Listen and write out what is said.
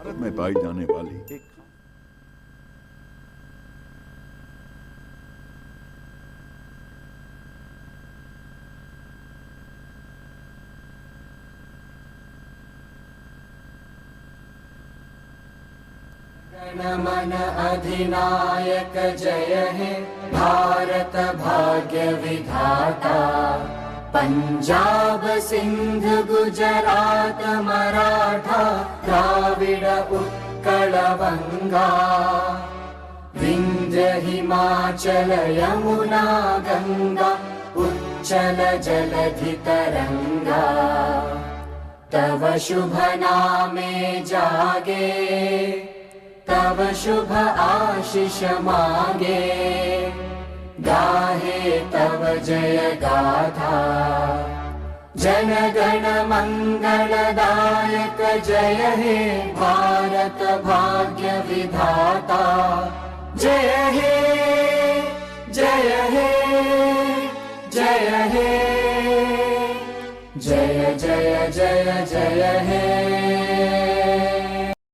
भारत में पाई जाने वाली एक मन अधिनायक जय हे भारत भाग्य विधाता। पंजाब सिंध गुजरात मराठा द्राविड उत्कल बंगा। विंध्य हिमाचल यमुना गंगा उच्चल जलधि तरंगा। तव शुभ नामे जागे तव शुभ आशीष मागे। गाहे तव जय गाथा जन गण मंगलदायक जय हे भारत भाग्य विधाता। जय हे जय हे जय हे जय जय जय जय हे।